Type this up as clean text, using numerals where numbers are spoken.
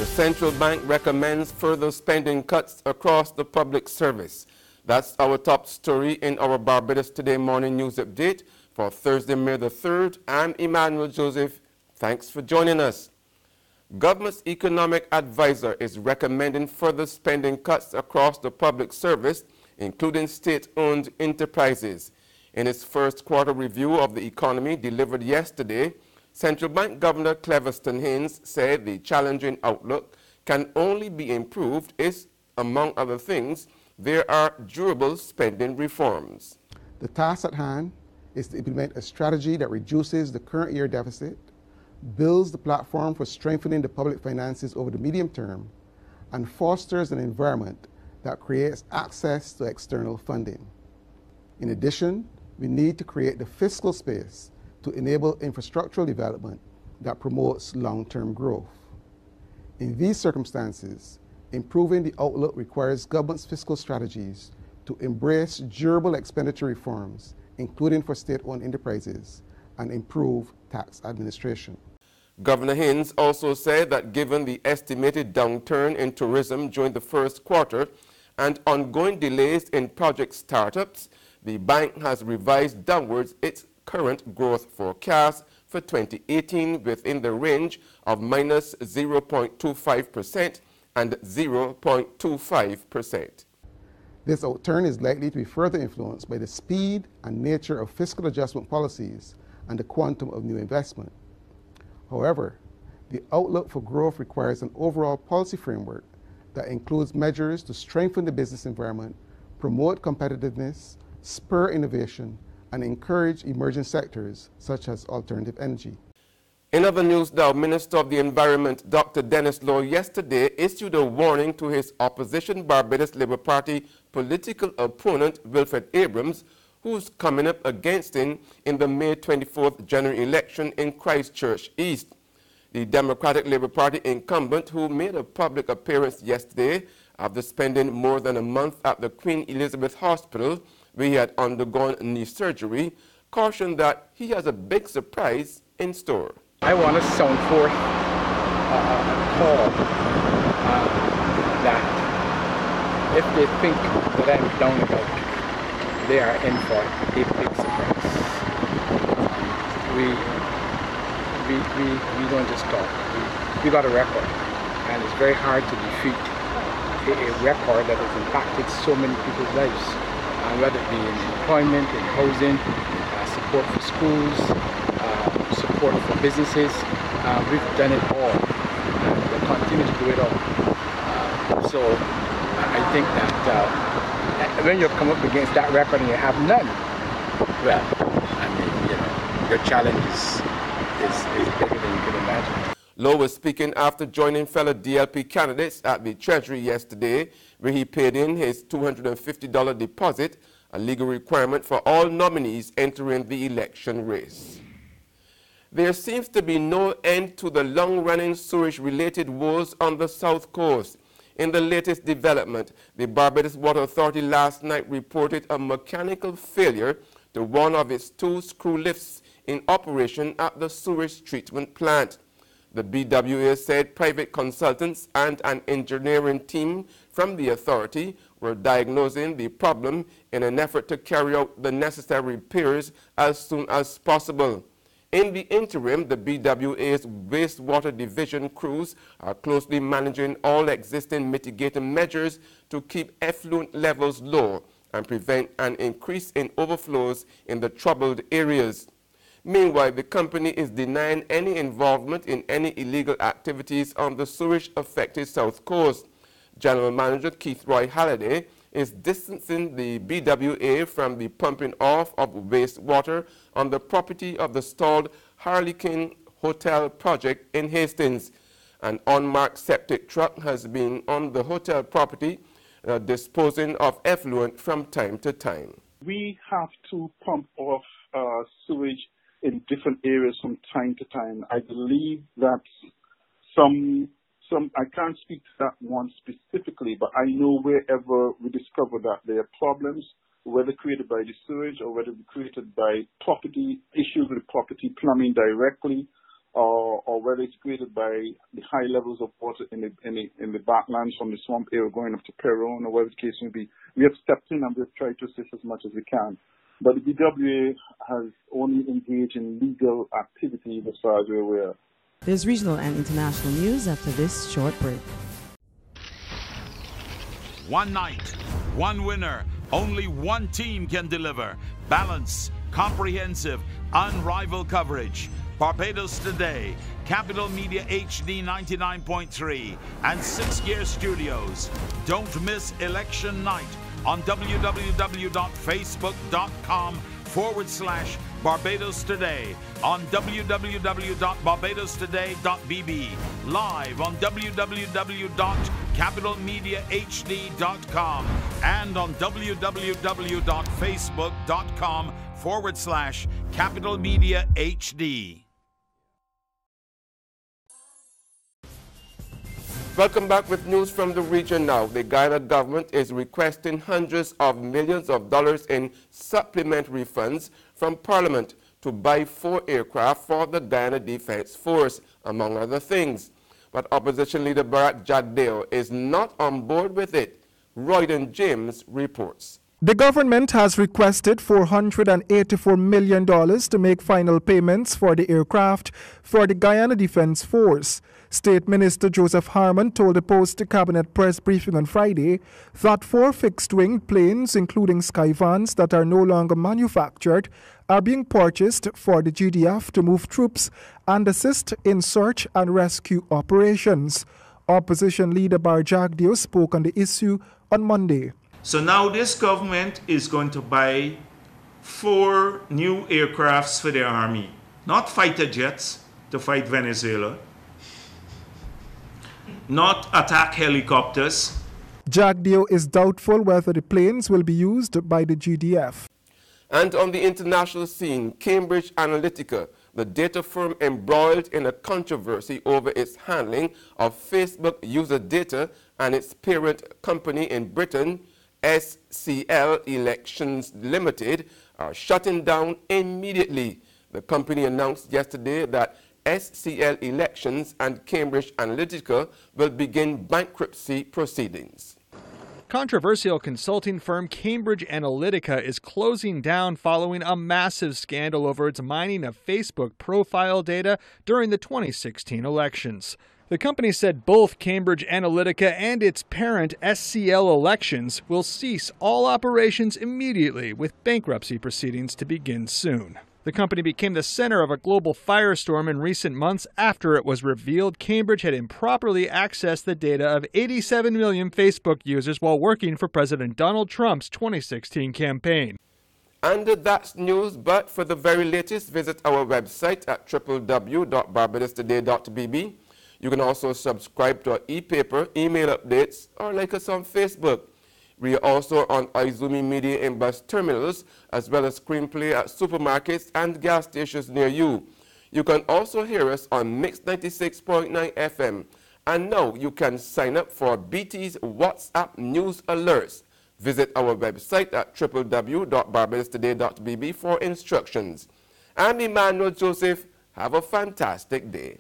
The central bank recommends further spending cuts across the public service. That's our top story in our Barbados Today morning news update for Thursday, May the 3rd. I'm Emmanuel Joseph. Thanks for joining us. Government's economic advisor is recommending further spending cuts across the public service, including state-owned enterprises. In its first quarter review of the economy delivered yesterday, Central Bank Governor Cleverston Haynes said the challenging outlook can only be improved if, among other things, there are durable spending reforms. The task at hand is to implement a strategy that reduces the current year deficit, builds the platform for strengthening the public finances over the medium term, and fosters an environment that creates access to external funding. In addition, we need to create the fiscal space to enable infrastructural development that promotes long-term growth. In these circumstances, improving the outlook requires government's fiscal strategies to embrace durable expenditure reforms, including for state-owned enterprises, and improve tax administration. Governor Haynes also said that given the estimated downturn in tourism during the first quarter and ongoing delays in project startups, the bank has revised downwards its current growth forecast for 2018 within the range of minus 0.25% and 0.25%. This outturn is likely to be further influenced by the speed and nature of fiscal adjustment policies and the quantum of new investment. However, the outlook for growth requires an overall policy framework that includes measures to strengthen the business environment, promote competitiveness, spur innovation, and encourage emerging sectors such as alternative energy. In other news now, Minister of the Environment Dr. Denis Lowe yesterday issued a warning to his opposition Barbados Labour Party political opponent Wilfred Abrams, who's coming up against him in the May 24th general election in Christchurch East. The Democratic Labour Party incumbent, who made a public appearance yesterday after spending more than a month at the Queen Elizabeth Hospital, where he had undergone knee surgery, cautioned that he has a big surprise in store. I want to sound forth a call that if they think that I'm down and out, they are in for a big surprise. We don't just talk. We got a record, and it's very hard to defeat a record that has impacted so many people's lives. Whether it be in employment, in housing, support for schools, support for businesses. We've done it all, and we'll continue to do it all. So I think that when you come up against that record and you have none, well, I mean, your challenge is bigger than you can imagine. Lowe was speaking after joining fellow DLP candidates at the Treasury yesterday, where he paid in his $250 deposit, a legal requirement for all nominees entering the election race. There seems to be no end to the long-running sewage-related woes on the South Coast. In the latest development, the Barbados Water Authority last night reported a mechanical failure to one of its 2 screw lifts in operation at the sewage treatment plant. The BWA said private consultants and an engineering team from the authority were diagnosing the problem in an effort to carry out the necessary repairs as soon as possible. In the interim, the BWA's wastewater division crews are closely managing all existing mitigating measures to keep effluent levels low and prevent an increase in overflows in the troubled areas. Meanwhile, the company is denying any involvement in any illegal activities on the sewage-affected South Coast. General Manager Keith Roy Halliday is distancing the BWA from the pumping off of wastewater on the property of the stalled Harlequin Hotel project in Hastings. An unmarked septic truck has been on the hotel property disposing of effluent from time to time. We have to pump off sewage in different areas from time to time. I believe that I can't speak to that one specifically, but I know wherever we discover that there are problems, whether created by the sewage or whether created by property, issues with property, plumbing directly, or whether it's created by the high levels of water in the backlands from the swamp area going up to Peron, or whatever the case may be. We have stepped in and we've tried to assist as much as we can. But the BWA has only engaged in legal activities as far as we're aware. There's regional and international news after this short break. One night, one winner, only one team can deliver. Balance, comprehensive, unrivaled coverage. Barbados Today, Capital Media HD 99.3 and 6 Gear Studios. Don't miss election night on www.facebook.com/Barbados Today, on www.barbadostoday.bb, live on www.capitalmediahd.com and on www.facebook.com/Capital Media HD. Welcome back with news from the region now. The Guyana government is requesting hundreds of millions of dollars in supplementary funds from Parliament to buy 4 aircraft for the Guyana Defense Force, among other things. But opposition leader Barack Jagdeo is not on board with it. Royden James reports. The government has requested $484 million to make final payments for the aircraft for the Guyana Defense Force. State Minister Joseph Harmon told the post-cabinet press briefing on Friday that 4 fixed-wing planes, including Skyvans that are no longer manufactured, are being purchased for the GDF to move troops and assist in search and rescue operations. Opposition leader Barack Jagdeo spoke on the issue on Monday. So now this government is going to buy 4 new aircrafts for their army. Not fighter jets to fight Venezuela, not attack helicopters. Jagdeo is doubtful whether the planes will be used by the GDF. And on the international scene, Cambridge Analytica, the data firm embroiled in a controversy over its handling of Facebook user data and its parent company in Britain, SCL Elections Limited, are shutting down immediately. The company announced yesterday that SCL Elections and Cambridge Analytica will begin bankruptcy proceedings. Controversial consulting firm Cambridge Analytica is closing down following a massive scandal over its mining of Facebook profile data during the 2016 elections. The company said both Cambridge Analytica and its parent SCL Elections will cease all operations immediately, with bankruptcy proceedings to begin soon. The company became the center of a global firestorm in recent months after it was revealed Cambridge had improperly accessed the data of 87 million Facebook users while working for President Donald Trump's 2016 campaign. And that's news, but for the very latest, visit our website at www.barbadostoday.bb. You can also subscribe to our e-paper, email updates, or like us on Facebook. We are also on Izumi Media in bus terminals, as well as Screenplay at supermarkets and gas stations near you. You can also hear us on Mix 96.9 FM. And now you can sign up for BT's WhatsApp news alerts. Visit our website at www.barbadostoday.bb for instructions. I'm Emmanuel Joseph. Have a fantastic day.